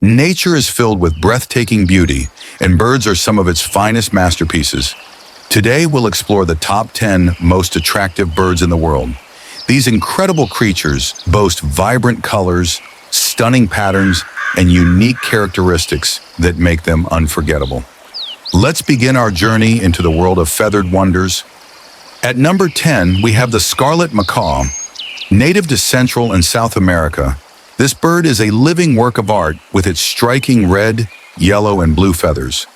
Nature is filled with breathtaking beauty, and birds are some of its finest masterpieces. Today, we'll explore the top 10 most attractive birds in the world. These incredible creatures boast vibrant colors, stunning patterns, and unique characteristics that make them unforgettable. Let's begin our journey into the world of feathered wonders. At number 10, we have the scarlet macaw. Native to Central and South America, this bird is a living work of art with its striking red, yellow, and blue feathers.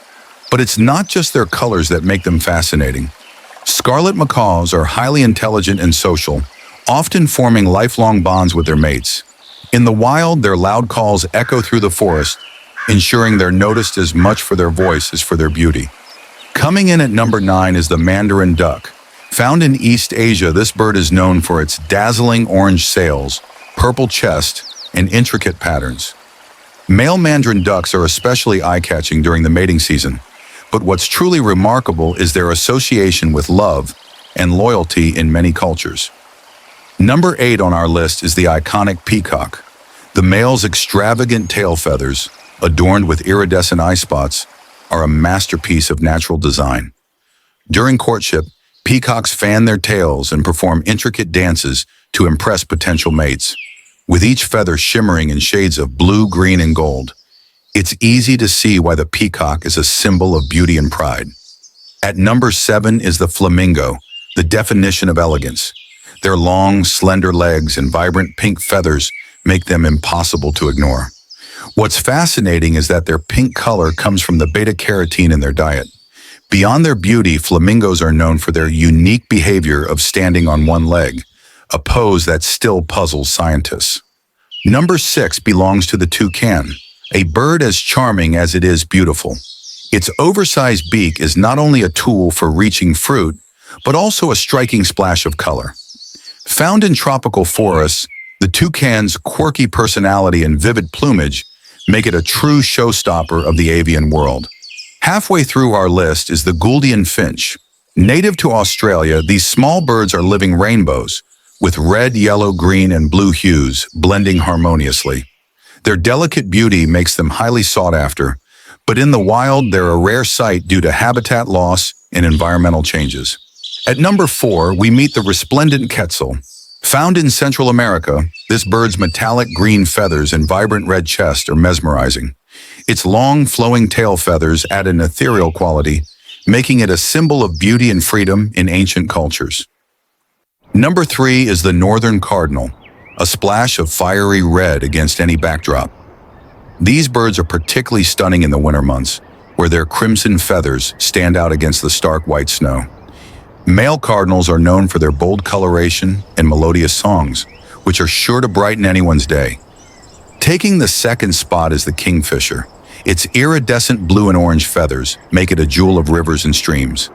But it's not just their colors that make them fascinating. Scarlet macaws are highly intelligent and social, often forming lifelong bonds with their mates. In the wild, their loud calls echo through the forest, ensuring they're noticed as much for their voice as for their beauty. Coming in at number 9 is the mandarin duck. Found in East Asia, this bird is known for its dazzling orange sails, purple chest, and intricate patterns. Male mandarin ducks are especially eye-catching during the mating season, but what's truly remarkable is their association with love and loyalty in many cultures. Number 8 on our list is the iconic peacock. The male's extravagant tail feathers, adorned with iridescent eye spots, are a masterpiece of natural design. During courtship, peacocks fan their tails and perform intricate dances to impress potential mates, with each feather shimmering in shades of blue, green, and gold. It's easy to see why the peacock is a symbol of beauty and pride. At number 7 is the flamingo, the definition of elegance. Their long, slender legs and vibrant pink feathers make them impossible to ignore. What's fascinating is that their pink color comes from the beta-carotene in their diet. Beyond their beauty, flamingos are known for their unique behavior of standing on one leg, a pose that still puzzles scientists. Number 6 belongs to the toucan, a bird as charming as it is beautiful. Its oversized beak is not only a tool for reaching fruit, but also a striking splash of color. Found in tropical forests, the toucan's quirky personality and vivid plumage make it a true showstopper of the avian world. Halfway through our list is the Gouldian finch. Native to Australia, these small birds are living rainbows, with red, yellow, green, and blue hues blending harmoniously. Their delicate beauty makes them highly sought after, but in the wild, they're a rare sight due to habitat loss and environmental changes. At number 4, we meet the resplendent quetzal. Found in Central America, this bird's metallic green feathers and vibrant red chest are mesmerizing. Its long, flowing tail feathers add an ethereal quality, making it a symbol of beauty and freedom in ancient cultures. Number 3 is the northern cardinal, a splash of fiery red against any backdrop. These birds are particularly stunning in the winter months, where their crimson feathers stand out against the stark white snow. Male cardinals are known for their bold coloration and melodious songs, which are sure to brighten anyone's day. Taking the second spot is the kingfisher. Its iridescent blue and orange feathers make it a jewel of rivers and streams.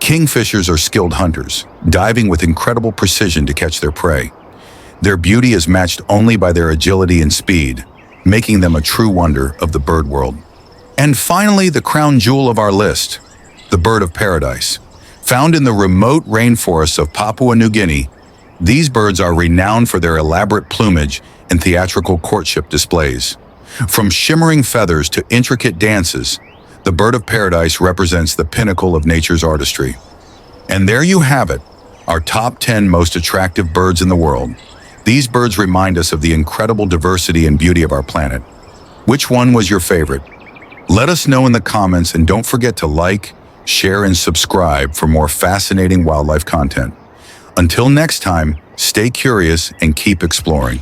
Kingfishers are skilled hunters, diving with incredible precision to catch their prey. Their beauty is matched only by their agility and speed, making them a true wonder of the bird world. And finally, the crown jewel of our list, the bird of paradise. Found in the remote rainforests of Papua New Guinea, these birds are renowned for their elaborate plumage and theatrical courtship displays. From shimmering feathers to intricate dances, the bird of paradise represents the pinnacle of nature's artistry. And there you have it, our top 10 most attractive birds in the world. These birds remind us of the incredible diversity and beauty of our planet. Which one was your favorite? Let us know in the comments, and don't forget to like, share, and subscribe for more fascinating wildlife content. Until next time, stay curious and keep exploring.